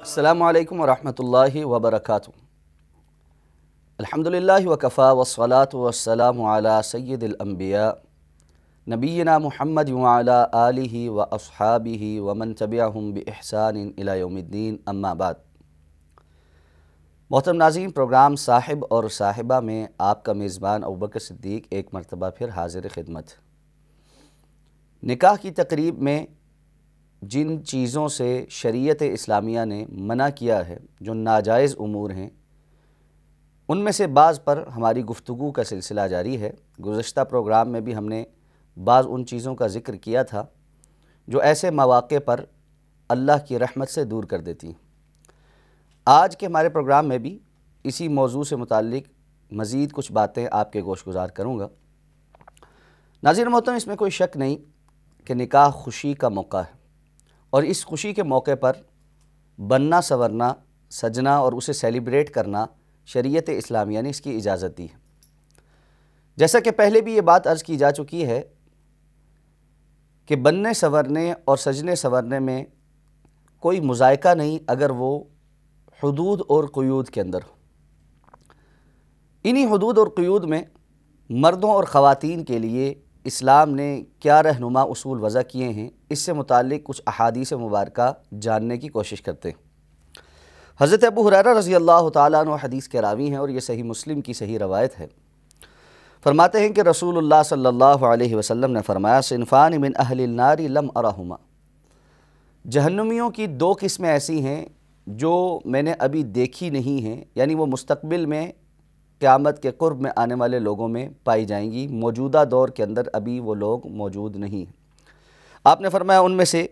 السلام علیکم ورحمۃ اللہ وبرکاتہ۔ الحمدللہ وکفا والصلاة والسلام علی سید الانبیاء نبینا محمد وعلی آلہ واصحابہ ومن تبعہم باحسان الی یوم الدین، اما بعد۔ محترم ناظرین، پروگرام صاحب اور صاحبہ میں آپ کا میزبان ابوبکر صدیق ایک مرتبہ پھر حاضر خدمت۔ نکاح کی تقریب میں جن چیزوں سے شریعت اسلامیہ نے منع کیا ہے، جو ناجائز امور ہیں، ان میں سے بعض پر ہماری گفتگو کا سلسلہ جاری ہے۔ گزشتہ پروگرام میں بھی ہم نے بعض ان چیزوں کا ذکر کیا تھا جو ایسے مواقع پر اللہ کی رحمت سے دور کر دیتی ہیں۔ آج کے ہمارے پروگرام میں بھی اسی موضوع سے متعلق مزید کچھ باتیں آپ کے گوش گزار کروں گا۔ ناظرین محترم، اس میں کوئی شک نہیں کہ نکاح خوشی کا موقع ہے، اور اس خوشی کے موقع پر بننا، سنورنا، سجنا اور اسے سیلیبریٹ کرنا شریعت اسلامیہ نے اس کی اجازت دی ہے۔ جیسا کہ پہلے بھی یہ بات عرض کی جا چکی ہے کہ بننے، سنورنے اور سجنے سنورنے میں کوئی مذائقہ نہیں اگر وہ حدود اور قیود کے اندر ہو۔ انہی حدود اور قیود میں مردوں اور خواتین کے لیے اسلام نے کیا رہنما اصول وضع کیے ہیں، اس سے متعلق کچھ احادیث مبارکہ جاننے کی کوشش کرتے ہیں۔ حضرت ابو ہریرہ رضی اللہ تعالیٰ عنہ حدیث کے راوی ہیں، اور یہ صحیح مسلم کی صحیح روایت ہے۔ فرماتے ہیں کہ رسول اللہ صلی اللہ علیہ وسلم نے فرمایا، صنفان من اہل النار لم ارہما، جہنمیوں کی دو قسمیں ایسی ہیں جو میں نے ابھی دیکھی نہیں ہیں، یعنی وہ مستقبل میں قیامت کے قرب میں آنے والے لوگوں میں پائی جائیں گی، موجودہ دور کے اندر ابھی وہ لوگ موجود نہیں ہیں۔ آپ نے فرمایا ان میں سے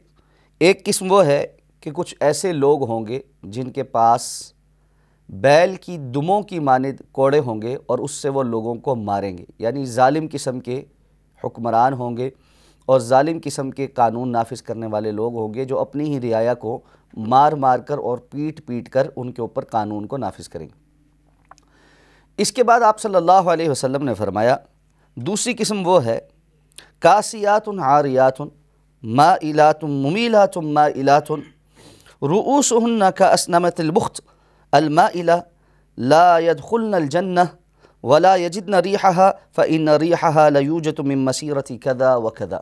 ایک قسم وہ ہے کہ کچھ ایسے لوگ ہوں گے جن کے پاس بیل کی دموں کی مانند کوڑے ہوں گے، اور اس سے وہ لوگوں کو ماریں گے، یعنی ظالم قسم کے حکمران ہوں گے اور ظالم قسم کے قانون نافذ کرنے والے لوگ ہوں گے جو اپنی ہی رعایا کو مار مار کر اور پیٹ پیٹ کر ان کے اوپر قانون کو نافذ کریں گے۔ اس کے بعد آپ صلی اللہ علیہ وسلم نے فرمایا دوسری قسم وہ ہے، کاسیات عاریات مائلات ممیلات مائلات رؤوسہن کاسنمۃ البخت المائلہ لا يدخلن الجنہ ولا یجدن ریحہا فإن ریحہا لیوجد من مسیرۃ کذا وکذا۔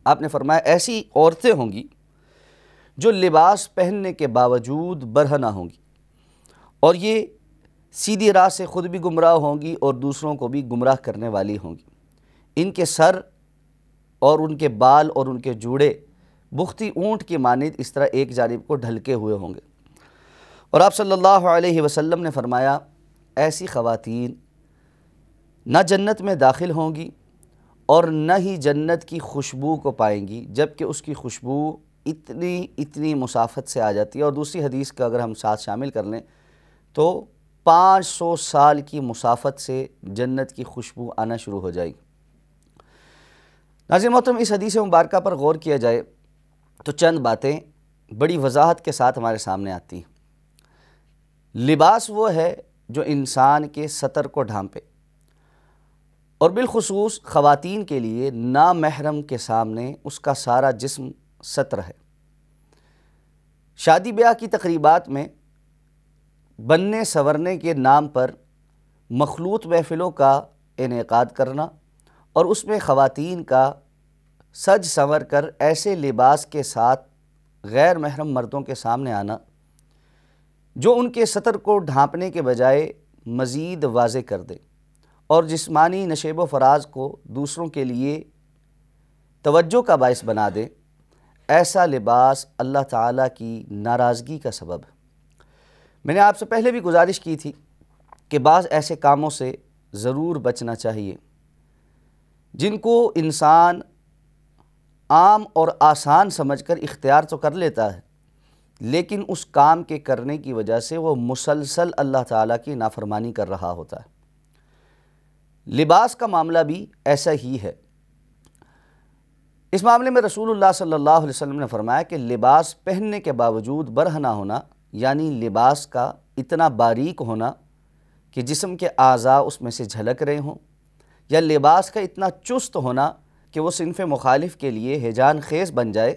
آپ نے فرمایا ایسی عورتیں ہوں گی جو لباس پہننے کے باوجود برہنہ ہوں گی، اور یہ سیدھی راہ سے خود بھی گمراہ ہوں گی اور دوسروں کو بھی گمراہ کرنے والی ہوں گی۔ ان کے سر اور ان کے بال اور ان کے جوڑے بختی اونٹ کی مانند اس طرح ایک جانب کو ڈھلکے ہوئے ہوں گے۔ اور آپ صلی اللہ علیہ وسلم نے فرمایا ایسی خواتین نہ جنت میں داخل ہوں گی اور نہ ہی جنت کی خوشبو کو پائیں گی، جبکہ اس کی خوشبو اتنی مسافت سے آ جاتی ہے، اور دوسری حدیث کا اگر ہم ساتھ شامل کر لیں تو 500 سال کی مسافت سے جنت کی خوشبو آنا شروع ہو جائے گی۔ ناظرین محترم، اس حدیث مبارکہ پر غور کیا جائے تو چند باتیں بڑی وضاحت کے ساتھ ہمارے سامنے آتی ہیں۔ لباس وہ ہے جو انسان کے ستر کو ڈھانپے، اور بالخصوص خواتین کے لیے نامحرم کے سامنے اس کا سارا جسم ستر ہے۔ شادی بیاہ کی تقریبات میں بننے سنورنے کے نام پر مخلوط محفلوں کا انعقاد کرنا اور اس میں خواتین کا سج سنور کر ایسے لباس کے ساتھ غیر محرم مردوں کے سامنے آنا جو ان کے ستر کو ڈھانپنے کے بجائے مزید واضح کر دے اور جسمانی نشیب و فراز کو دوسروں کے لیے توجہ کا باعث بنا دے، ایسا لباس اللہ تعالیٰ کی ناراضگی کا سبب ہے۔ میں نے آپ سے پہلے بھی گزارش کی تھی کہ بعض ایسے کاموں سے ضرور بچنا چاہیے جن کو انسان عام اور آسان سمجھ کر اختیار تو کر لیتا ہے، لیکن اس کام کے کرنے کی وجہ سے وہ مسلسل اللہ تعالیٰ کی نافرمانی کر رہا ہوتا ہے۔ لباس کا معاملہ بھی ایسا ہی ہے۔ اس معاملے میں رسول اللہ صلی اللہ علیہ وسلم نے فرمایا کہ لباس پہننے کے باوجود برہنہ ہونا، یعنی لباس کا اتنا باریک ہونا کہ جسم کے اعضاء اس میں سے جھلک رہے ہوں، یا لباس کا اتنا چست ہونا کہ وہ صنف مخالف کے لیے ہیجان خیز بن جائے،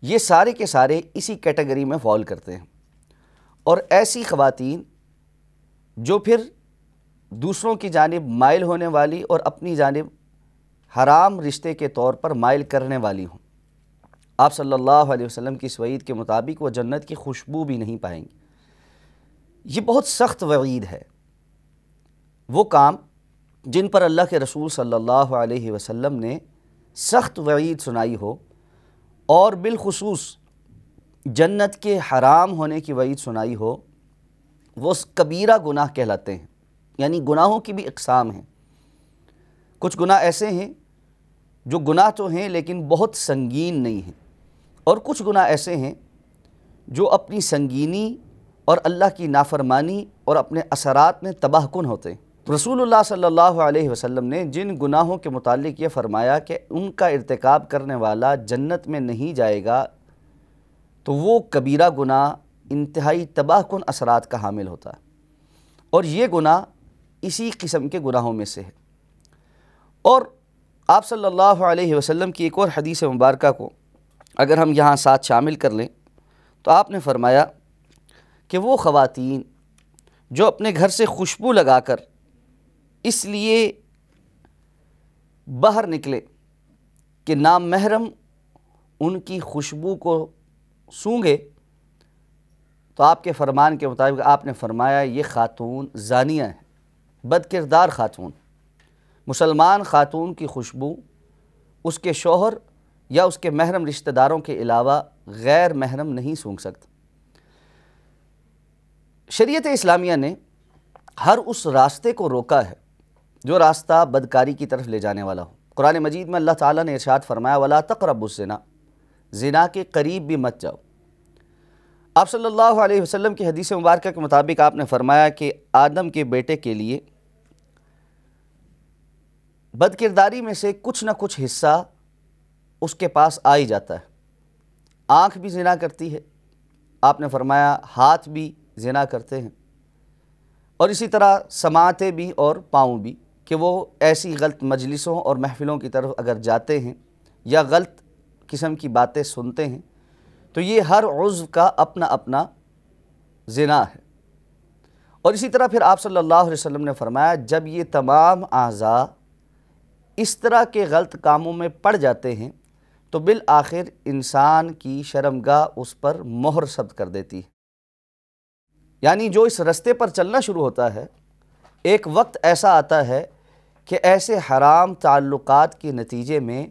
یہ سارے کے سارے اسی کیٹیگری میں فال کرتے ہیں۔ اور ایسی خواتین جو پھر دوسروں کی جانب مائل ہونے والی اور اپنی جانب حرام رشتے کے طور پر مائل کرنے والی ہوں، آپ صلی اللہ علیہ وسلم کی اس وعید کے مطابق وہ جنت کی خوشبو بھی نہیں پائیں گی۔ یہ بہت سخت وعید ہے۔ وہ کام جن پر اللہ کے رسول صلی اللہ علیہ وسلم نے سخت وعید سنائی ہو، اور بالخصوص جنت کے حرام ہونے کی وعید سنائی ہو، وہ کبیرہ گناہ کہلاتے ہیں۔ یعنی گناہوں کی بھی اقسام ہیں۔ کچھ گناہ ایسے ہیں جو گناہ تو ہیں لیکن بہت سنگین نہیں ہیں، اور کچھ گناہ ایسے ہیں جو اپنی سنگینی اور اللہ کی نافرمانی اور اپنے اثرات میں تباہ کن ہوتے ہیں۔ تو رسول اللہ صلی اللہ علیہ وسلم نے جن گناہوں کے متعلق یہ فرمایا کہ ان کا ارتکاب کرنے والا جنت میں نہیں جائے گا، تو وہ کبیرہ گناہ انتہائی تباہ کن اثرات کا حامل ہوتا ہے، اور یہ گناہ اسی قسم کے گناہوں میں سے ہے۔ اور آپ صلی اللہ علیہ وسلم کی ایک اور حدیث مبارکہ کو اگر ہم یہاں ساتھ شامل کر لیں تو آپ نے فرمایا کہ وہ خواتین جو اپنے گھر سے خوشبو لگا کر اس لیے باہر نکلے کہ نامحرم ان کی خوشبو کو سونگھے، تو آپ کے فرمان کے مطابق آپ نے فرمایا یہ خاتون زانیہ ہے، بد کردار خاتون۔ مسلمان خاتون کی خوشبو اس کے شوہر یا اس کے محرم رشتہ داروں کے علاوہ غیر محرم نہیں سونگھ سکتا۔ شریعت اسلامیہ نے ہر اس راستے کو روکا ہے جو راستہ بدکاری کی طرف لے جانے والا ہو۔ قرآن مجید میں اللہ تعالیٰ نے ارشاد فرمایا وَلَا تَقْرَبُوا الزِّنَا، زنا کے قریب بھی مت جاؤ۔ آپ صلی اللہ علیہ وسلم کی حدیث مبارکہ کے مطابق آپ نے فرمایا کہ آدم کے بیٹے کے لیے بد کرداری میں سے کچھ نہ کچھ حصہ اس کے پاس آ ہی جاتا ہے۔ آنکھ بھی زنا کرتی ہے، آپ نے فرمایا ہاتھ بھی زنا کرتے ہیں، اور اسی طرح سماعتیں بھی اور پاؤں بھی، کہ وہ ایسی غلط مجلسوں اور محفلوں کی طرف اگر جاتے ہیں یا غلط قسم کی باتیں سنتے ہیں تو یہ ہر عضو کا اپنا اپنا زنا ہے۔ اور اسی طرح پھر آپ صلی اللہ علیہ وسلم نے فرمایا جب یہ تمام اعضاء اس طرح کے غلط کاموں میں پڑ جاتے ہیں تو بالآخر انسان کی شرمگاہ اس پر مہر ثبت کر دیتی ہے۔ یعنی جو اس رستے پر چلنا شروع ہوتا ہے، ایک وقت ایسا آتا ہے کہ ایسے حرام تعلقات کے نتیجے میں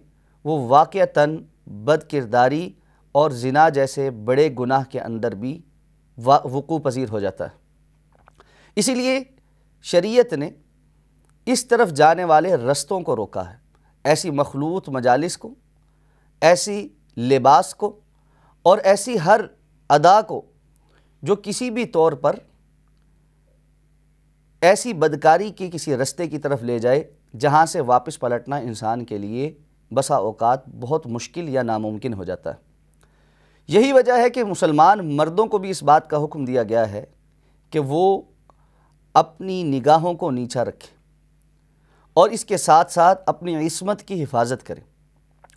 وہ واقعتاً بد کرداری اور زنا جیسے بڑے گناہ کے اندر بھی وقوع پذیر ہو جاتا ہے۔ اسی لیے شریعت نے اس طرف جانے والے رستوں کو روکا ہے، ایسی مخلوط مجالس کو، ایسی لباس کو، اور ایسی ہر ادا کو جو کسی بھی طور پر ایسی بدکاری کے کسی رستے کی طرف لے جائے جہاں سے واپس پلٹنا انسان کے لیے بسا اوقات بہت مشکل یا ناممکن ہو جاتا ہے۔ یہی وجہ ہے کہ مسلمان مردوں کو بھی اس بات کا حکم دیا گیا ہے کہ وہ اپنی نگاہوں کو نیچا رکھیں اور اس کے ساتھ ساتھ اپنی عصمت کی حفاظت کریں،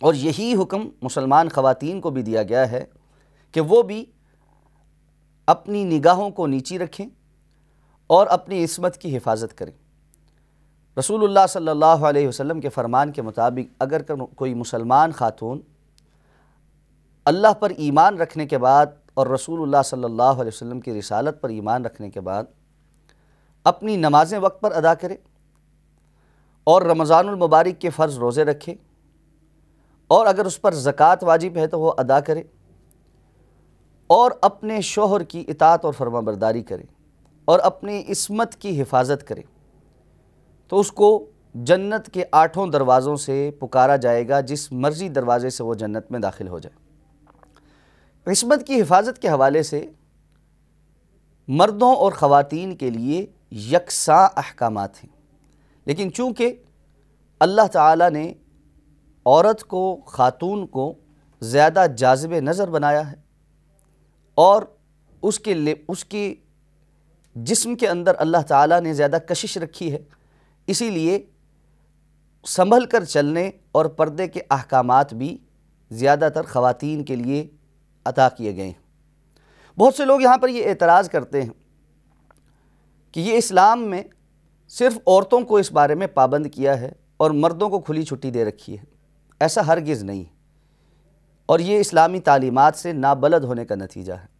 اور یہی حکم مسلمان خواتین کو بھی دیا گیا ہے کہ وہ بھی اپنی نگاہوں کو نیچی رکھیں اور اپنی عصمت کی حفاظت کریں۔ رسول اللہ صلی اللہ علیہ وسلم کے فرمان کے مطابق اگر کوئی مسلمان خاتون اللہ پر ایمان رکھنے کے بعد اور رسول اللہ صلی اللہ علیہ وسلم کی رسالت پر ایمان رکھنے کے بعد اپنی نمازیں وقت پر ادا کرے اور رمضان المبارک کے فرض روزے رکھے، اور اگر اس پر زکوٰۃ واجب ہے تو وہ ادا کرے، اور اپنے شوہر کی اطاعت اور فرما برداری کرے اور اپنی عصمت کی حفاظت کرے، تو اس کو جنت کے 8 دروازوں سے پکارا جائے گا، جس مرضی دروازے سے وہ جنت میں داخل ہو جائے۔ عصمت کی حفاظت کے حوالے سے مردوں اور خواتین کے لیے یکساں احکامات ہیں، لیکن چونکہ اللہ تعالیٰ نے عورت کو، خاتون کو زیادہ جاذب نظر بنایا ہے، اور اس کے جسم کے اندر اللہ تعالیٰ نے زیادہ کشش رکھی ہے، اسی لیے سنبھل کر چلنے اور پردے کے احکامات بھی زیادہ تر خواتین کے لیے عطا کیے گئے ہیں۔ بہت سے لوگ یہاں پر یہ اعتراض کرتے ہیں کہ یہ اسلام میں صرف عورتوں کو اس بارے میں پابند کیا ہے اور مردوں کو کھلی چھٹی دے رکھی ہے۔ ایسا ہرگز نہیں، اور یہ اسلامی تعلیمات سے نابلد ہونے کا نتیجہ ہے۔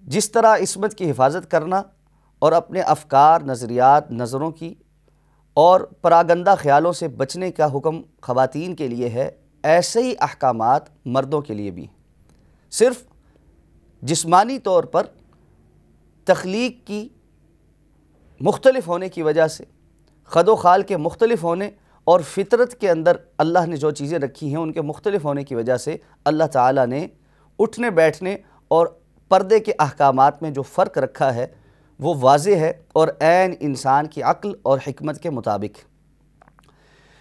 جس طرح عصمت کی حفاظت کرنا اور اپنے افکار، نظریات، نظروں کی اور پراگندہ خیالوں سے بچنے کا حکم خواتین کے لیے ہے، ایسے ہی احکامات مردوں کے لیے بھی ہیں۔ صرف جسمانی طور پر تخلیق کی مختلف ہونے کی وجہ سے، خد و خال کے مختلف ہونے اور فطرت کے اندر اللہ نے جو چیزیں رکھی ہیں ان کے مختلف ہونے کی وجہ سے اللہ تعالیٰ نے اٹھنے بیٹھنے اور پردے کے احکامات میں جو فرق رکھا ہے وہ واضح ہے اور عین انسان کی عقل اور حکمت کے مطابق۔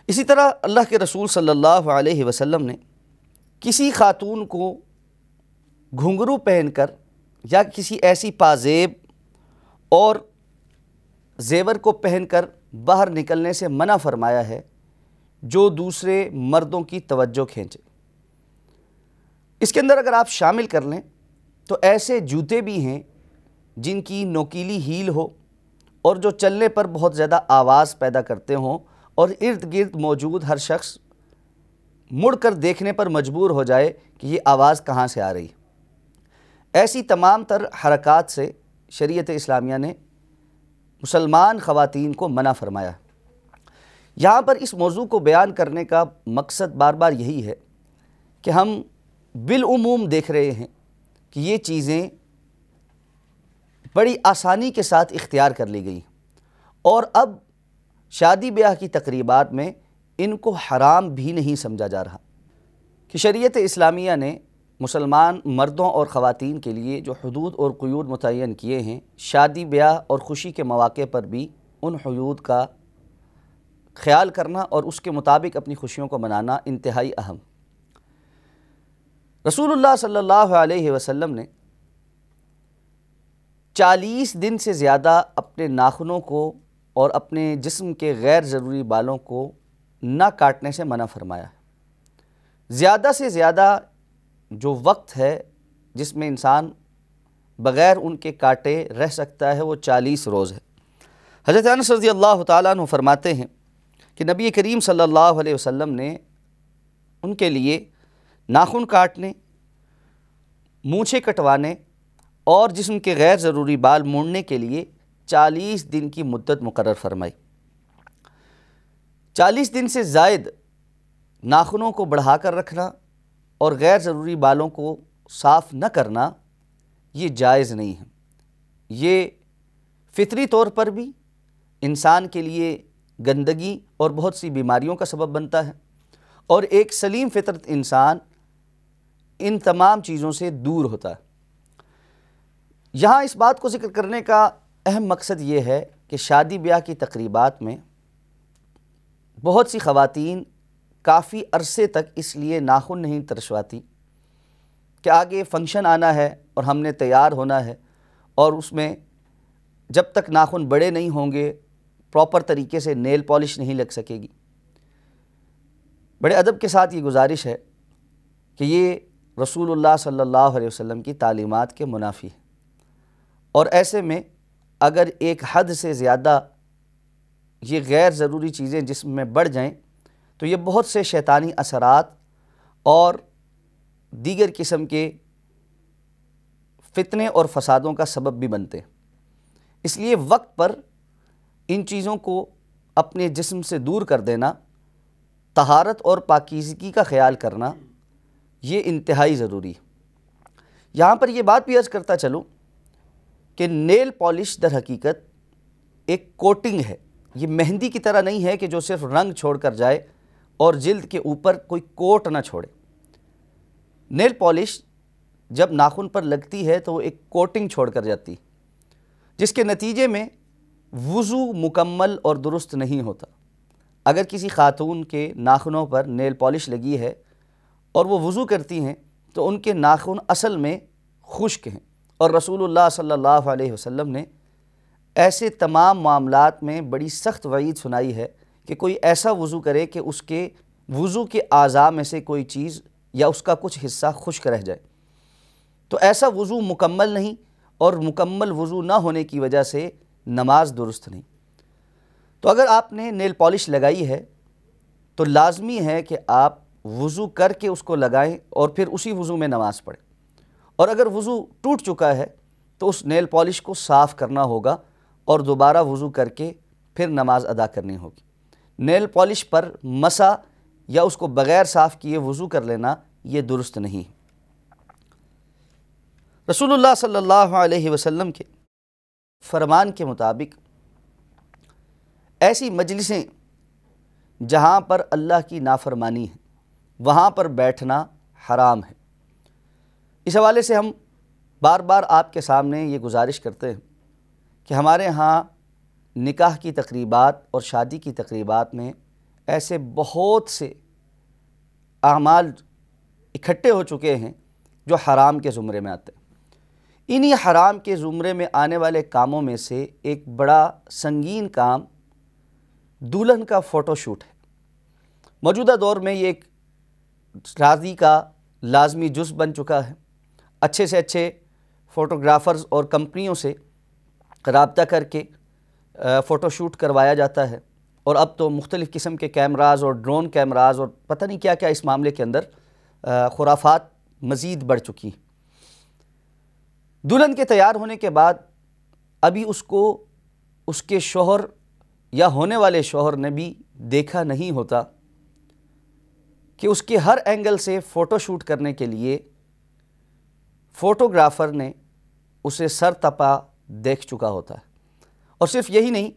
اسی طرح اللہ کے رسول صلی اللہ علیہ وسلم نے کسی خاتون کو گھنگرو پہن کر یا کسی ایسی پازیب اور زیور کو پہن کر باہر نکلنے سے منع فرمایا ہے جو دوسرے مردوں کی توجہ کھینچے۔ اس کے اندر اگر آپ شامل کر لیں تو ایسے جوتے بھی ہیں جن کی نوکیلی ہیل ہو اور جو چلنے پر بہت زیادہ آواز پیدا کرتے ہوں اور ارد گرد موجود ہر شخص مڑ کر دیکھنے پر مجبور ہو جائے کہ یہ آواز کہاں سے آ رہی ہے۔ ایسی تمام تر حرکات سے شریعت اسلامیہ نے مسلمان خواتین کو منع فرمایا۔ یہاں پر اس موضوع کو بیان کرنے کا مقصد بار بار یہی ہے کہ ہم بالعموم دیکھ رہے ہیں کہ یہ چیزیں بڑی آسانی کے ساتھ اختیار کر لی گئی اور اب شادی بیاہ کی تقریبات میں ان کو حرام بھی نہیں سمجھا جا رہا کہ شریعت اسلامیہ نے مسلمان مردوں اور خواتین کے لیے جو حدود اور قیود متعین کیے ہیں، شادی بیاہ اور خوشی کے مواقع پر بھی ان حدود کا خیال کرنا اور اس کے مطابق اپنی خوشیوں کو منانا انتہائی اہم۔ رسول اللہ صلی اللہ علیہ وسلم نے 40 دن سے زیادہ اپنے ناخنوں کو اور اپنے جسم کے غیر ضروری بالوں کو نہ کاٹنے سے منع فرمایا ہے۔ زیادہ سے زیادہ جو وقت ہے جس میں انسان بغیر ان کے کاٹے رہ سکتا ہے وہ 40 روز ہے۔ حضرت انس رضی اللہ تعالیٰ عنہ فرماتے ہیں کہ نبی کریم صلی اللہ علیہ وسلم نے ان کے لیے ناخن کاٹنے، مونچھیں کٹوانے اور جسم کے غیر ضروری بال مونڈنے کے لیے 40 دن کی مدت مقرر فرمائی۔ 40 دن سے زائد ناخنوں کو بڑھا کر رکھنا اور غیر ضروری بالوں کو صاف نہ کرنا یہ جائز نہیں ہے۔ یہ فطری طور پر بھی انسان کے لیے گندگی اور بہت سی بیماریوں کا سبب بنتا ہے، اور ایک سلیم فطرت انسان ان تمام چیزوں سے دور ہوتا ہے۔ یہاں اس بات کو ذکر کرنے کا اہم مقصد یہ ہے کہ شادی بیاہ کی تقریبات میں بہت سی خواتین کافی عرصے تک اس لیے ناخن نہیں ترشواتی کہ آگے فنکشن آنا ہے اور ہم نے تیار ہونا ہے، اور اس میں جب تک ناخن بڑے نہیں ہوں گے پراپر طریقے سے نیل پالش نہیں لگ سکے گی۔ بڑے ادب کے ساتھ یہ گزارش ہے کہ یہ رسول اللہ صلی اللہ علیہ وسلم کی تعلیمات کے منافی ہے، اور ایسے میں اگر ایک حد سے زیادہ یہ غیر ضروری چیزیں جسم میں بڑھ جائیں تو یہ بہت سے شیطانی اثرات اور دیگر قسم کے فتنے اور فسادوں کا سبب بھی بنتے ہیں۔ اس لیے وقت پر ان چیزوں کو اپنے جسم سے دور کر دینا، طہارت اور پاکیزگی کا خیال کرنا یہ انتہائی ضروری ہے۔ یہاں پر یہ بات بھی عرض کرتا چلوں کہ نیل پالش در حقیقت ایک کوٹنگ ہے، یہ مہندی کی طرح نہیں ہے کہ جو صرف رنگ چھوڑ کر جائے اور جلد کے اوپر کوئی کوٹ نہ چھوڑے۔ نیل پالش جب ناخن پر لگتی ہے تو وہ ایک کوٹنگ چھوڑ کر جاتی ہے، جس کے نتیجے میں وضو مکمل اور درست نہیں ہوتا۔ اگر کسی خاتون کے ناخنوں پر نیل پالش لگی ہے اور وہ وضو کرتی ہیں تو ان کے ناخن اصل میں خشک ہیں، اور رسول اللہ صلی اللہ علیہ وسلم نے ایسے تمام معاملات میں بڑی سخت وعید سنائی ہے کہ کوئی ایسا وضو کرے کہ اس کے وضو کے اعضاء میں سے کوئی چیز یا اس کا کچھ حصہ خشک رہ جائے۔ تو ایسا وضو مکمل نہیں، اور مکمل وضو نہ ہونے کی وجہ سے نماز درست نہیں۔ تو اگر آپ نے نیل پالش لگائی ہے تو لازمی ہے کہ آپ وضو کر کے اس کو لگائیں اور پھر اسی وضو میں نماز پڑھیں، اور اگر وضو ٹوٹ چکا ہے تو اس نیل پالش کو صاف کرنا ہوگا اور دوبارہ وضو کر کے پھر نماز ادا کرنی ہوگی۔ نیل پالش پر مسح یا اس کو بغیر صاف کیے وضو کر لینا یہ درست نہیں۔ رسول اللہ صلی اللہ علیہ وسلم کے فرمان کے مطابق ایسی مجلسیں جہاں پر اللہ کی نافرمانی ہے وہاں پر بیٹھنا حرام ہے۔ اس حوالے سے ہم بار بار آپ کے سامنے یہ گزارش کرتے ہیں کہ ہمارے ہاں نکاح کی تقریبات اور شادی کی تقریبات میں ایسے بہت سے اعمال اکٹھے ہو چکے ہیں جو حرام کے زمرے میں آتے ہیں۔ انہی حرام کے زمرے میں آنے والے کاموں میں سے ایک بڑا سنگین کام دلہن کا فوٹو شوٹ ہے۔ موجودہ دور میں یہ ایک شادی کا لازمی جز بن چکا ہے۔ اچھے سے اچھے فوٹوگرافرز اور کمپنیوں سے رابطہ کر کے فوٹو شوٹ کروایا جاتا ہے، اور اب تو مختلف قسم کے کیمراز اور ڈرون کیمراز اور پتہ نہیں کیا کیا اس معاملے کے اندر خرافات مزید بڑھ چکی ہیں۔ دلہن کے تیار ہونے کے بعد ابھی اس کو اس کے شوہر یا ہونے والے شوہر نے بھی دیکھا نہیں ہوتا کہ اس کے ہر اینگل سے فوٹو شوٹ کرنے کے لیے فوٹوگرافر نے اسے سر تپا دیکھ چکا ہوتا ہے۔ اور صرف یہی نہیں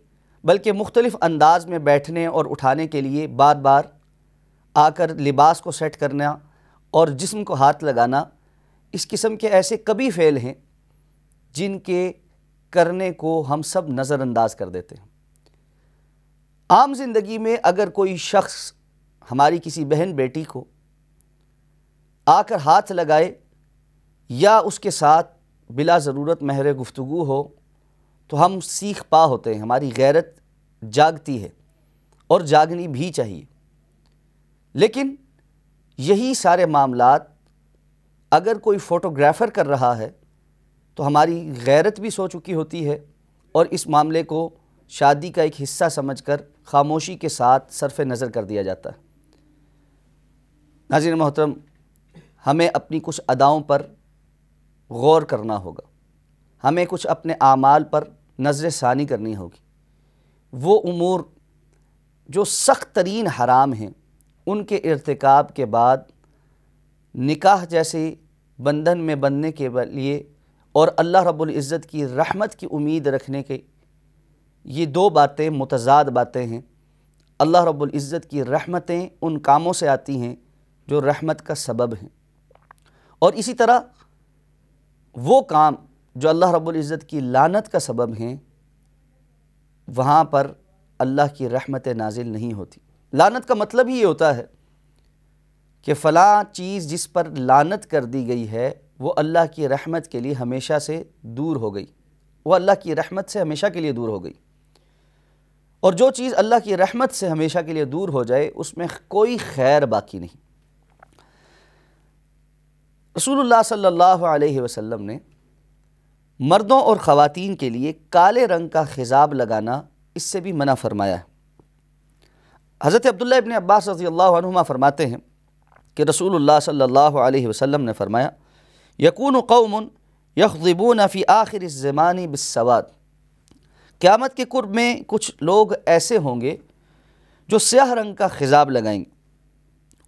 بلکہ مختلف انداز میں بیٹھنے اور اٹھانے کے لیے بار بار آ کر لباس کو سیٹ کرنا اور جسم کو ہاتھ لگانا، اس قسم کے ایسے کبھی فعل ہیں جن کے کرنے کو ہم سب نظر انداز کر دیتے ہیں۔ عام زندگی میں اگر کوئی شخص ہماری کسی بہن بیٹی کو آ کر ہاتھ لگائے یا اس کے ساتھ بلا ضرورت مہر گفتگو ہو تو ہم سیخ پا ہوتے ہیں، ہماری غیرت جاگتی ہے اور جاگنی بھی چاہیے۔ لیکن یہی سارے معاملات اگر کوئی فوٹوگرافر کر رہا ہے تو ہماری غیرت بھی سو چکی ہوتی ہے، اور اس معاملے کو شادی کا ایک حصہ سمجھ کر خاموشی کے ساتھ صرف نظر کر دیا جاتا ہے۔ ناظرین محترم، ہمیں اپنی کچھ اداؤں پر غور کرنا ہوگا، ہمیں کچھ اپنے اعمال پر نظر ثانی کرنی ہوگی۔ وہ امور جو سخت ترین حرام ہیں ان کے ارتکاب کے بعد نکاح جیسے بندھن میں بندھنے کے لیے اور اللہ رب العزت کی رحمت کی امید رکھنے کے، یہ دو باتیں متضاد باتیں ہیں۔ اللہ رب العزت کی رحمتیں ان کاموں سے آتی ہیں جو رحمت کا سبب ہیں، اور اسی طرح وہ کام جو اللہ رب العزت کی لعنت کا سبب ہیں وہاں پر اللہ کی رحمت نازل نہیں ہوتی۔ لعنت کا مطلب ہی یہ ہوتا ہے کہ فلاں چیز جس پر لعنت کر دی گئی ہے وہ اللہ کی رحمت کے لیے ہمیشہ سے دور ہو گئی، وہ اللہ کی رحمت سے ہمیشہ کے لیے دور ہو گئی۔ اور جو چیز اللہ کی رحمت سے ہمیشہ کے لیے دور ہو جائے اس میں کوئی خیر باقی نہیں۔ رسول اللہ صلی اللہ علیہ وسلم نے مردوں اور خواتین کے لیے کالے رنگ کا خضاب لگانا اس سے بھی منع فرمایا ہے۔ حضرت عبداللہ ابن عباس رضی اللہ عنہما فرماتے ہیں کہ رسول اللہ صلی اللہ علیہ وسلم نے فرمایا، یکون قوم یخضبون فی آخر الزمان بالسواد، قیامت کے قرب میں کچھ لوگ ایسے ہوں گے جو سیاہ رنگ کا خضاب لگائیں گے،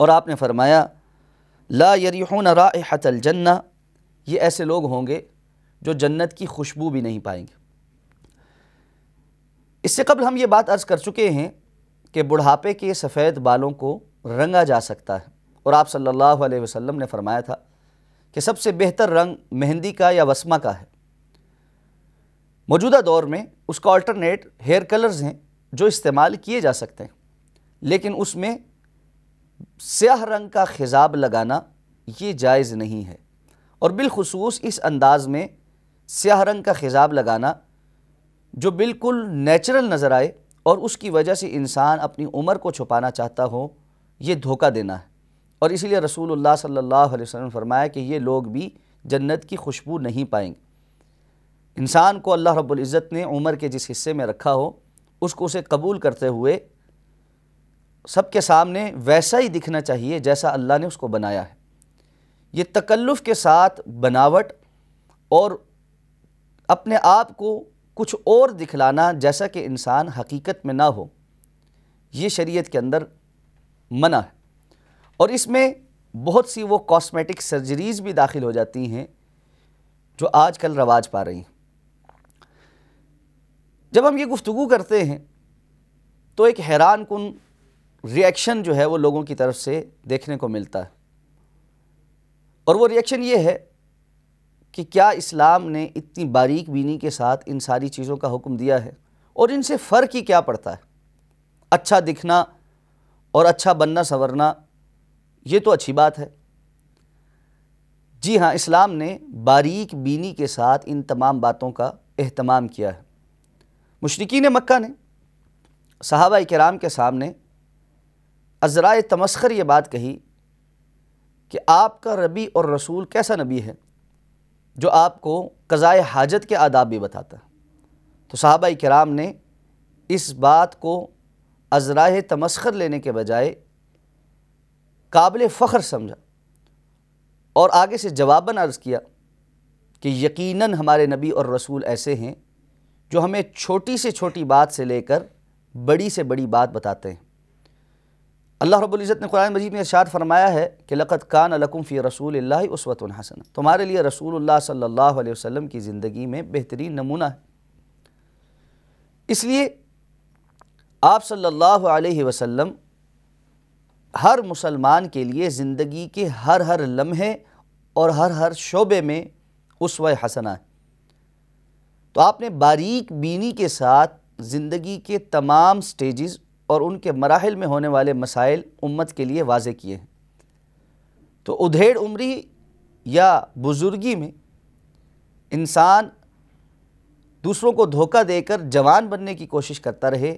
اور آپ نے فرمایا لا یریحون رائحۃ الجنہ، یہ ایسے لوگ ہوں گے جو جنت کی خوشبو بھی نہیں پائیں گے۔ اس سے قبل ہم یہ بات عرض کر چکے ہیں کہ بڑھاپے کے سفید بالوں کو رنگا جا سکتا ہے، اور آپ صلی اللہ علیہ وسلم نے فرمایا تھا کہ سب سے بہتر رنگ مہندی کا یا وسمہ کا ہے۔ موجودہ دور میں اس کا آلٹرنیٹ ہیئر کلرز ہیں جو استعمال کیے جا سکتے ہیں، لیکن اس میں سیاہ رنگ کا خضاب لگانا یہ جائز نہیں ہے، اور بالخصوص اس انداز میں سیاہ رنگ کا خضاب لگانا جو بالکل نیچرل نظر آئے اور اس کی وجہ سے انسان اپنی عمر کو چھپانا چاہتا ہو، یہ دھوکہ دینا ہے۔ اور اسی لیے رسول اللہ صلی اللہ علیہ وسلم نے فرمایا کہ یہ لوگ بھی جنت کی خوشبو نہیں پائیں گے۔ انسان کو اللہ رب العزت نے عمر کے جس حصے میں رکھا ہو اس کو اسے قبول کرتے ہوئے سب کے سامنے ویسا ہی دکھنا چاہیے جیسا اللہ نے اس کو بنایا ہے۔ یہ تکلف کے ساتھ بناوٹ اور اپنے آپ کو کچھ اور دکھلانا جیسا کہ انسان حقیقت میں نہ ہو، یہ شریعت کے اندر منع ہے۔ اور اس میں بہت سی وہ کاسمیٹک سرجریز بھی داخل ہو جاتی ہیں جو آج کل رواج پا رہی ہیں۔ جب ہم یہ گفتگو کرتے ہیں تو ایک حیران کن ری ایکشن جو ہے وہ لوگوں کی طرف سے دیکھنے کو ملتا ہے، اور وہ ری ایکشن یہ ہے کہ کیا اسلام نے اتنی باریک بینی کے ساتھ ان ساری چیزوں کا حکم دیا ہے، اور ان سے فرق ہی کیا پڑتا ہے؟ اچھا دکھنا اور اچھا بننا سنورنا یہ تو اچھی بات ہے۔ جی ہاں، اسلام نے باریک بینی کے ساتھ ان تمام باتوں کا اہتمام کیا ہے۔ مشرکین مکہ نے صحابہ کرام کے سامنے عذرائے تمسخر یہ بات کہی کہ آپ کا نبی اور رسول کیسا نبی ہے جو آپ کو قضائے حاجت کے آداب بھی بتاتا ہے؟ تو صحابہ کرام نے اس بات کو عذرائے تمسخر لینے کے بجائے قابل فخر سمجھا اور آگے سے جواباً عرض کیا کہ یقیناً ہمارے نبی اور رسول ایسے ہیں جو ہمیں چھوٹی سے چھوٹی بات سے لے کر بڑی سے بڑی بات بتاتے ہیں۔ اللہ رب العزت نے قرآن مجید میں ارشاد فرمایا ہے کہ لَقَدْ كَانَ لَكُمْ فِي رَسُولِ اللَّهِ أُسْوَةٌ حَسَنَةٌ، تمہارے لیے رسول اللہ صلی اللہ علیہ وسلم کی زندگی میں بہترین نمونہ ہے۔ اس لیے آپ صلی اللہ علیہ وسلم ہر مسلمان کے لیے زندگی کے ہر لمحے اور ہر شعبے میں اسوہ حسنہ ہے۔ تو آپ نے باریک بینی کے ساتھ زندگی کے تمام سٹیجز اور ان کے مراحل میں ہونے والے مسائل امت کے لیے واضح کیے ہیں۔ تو ادھیڑ عمری یا بزرگی میں انسان دوسروں کو دھوکہ دے کر جوان بننے کی کوشش کرتا رہے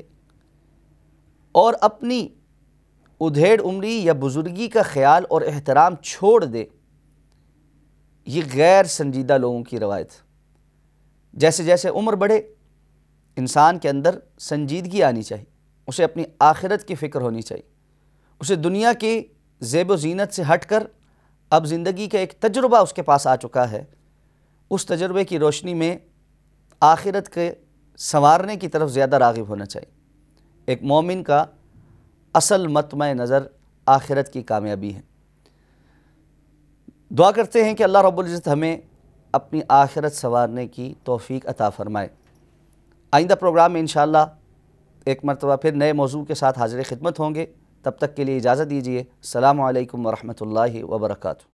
اور اپنی ادھیڑ عمری یا بزرگی کا خیال اور احترام چھوڑ دے، یہ غیر سنجیدہ لوگوں کی روایت۔ جیسے جیسے عمر بڑھے انسان کے اندر سنجیدگی آنی چاہیے، اسے اپنی آخرت کی فکر ہونی چاہیے، اسے دنیا کی زیب و زینت سے ہٹ کر اب زندگی کا ایک تجربہ اس کے پاس آ چکا ہے، اس تجربے کی روشنی میں آخرت کے سنوارنے کی طرف زیادہ راغب ہونا چاہیے۔ ایک مومن کا اصل مطمع نظر آخرت کی کامیابی ہے۔ دعا کرتے ہیں کہ اللہ رب العزت ہمیں اپنی آخرت سنوارنے کی توفیق عطا فرمائے۔ آئندہ پروگرام میں انشاءاللہ ایک مرتبہ پھر نئے موضوع کے ساتھ حاضر خدمت ہوں گے، تب تک کے لیے اجازت دیجیے۔ السلام علیکم ورحمۃ اللہ وبرکاتہ۔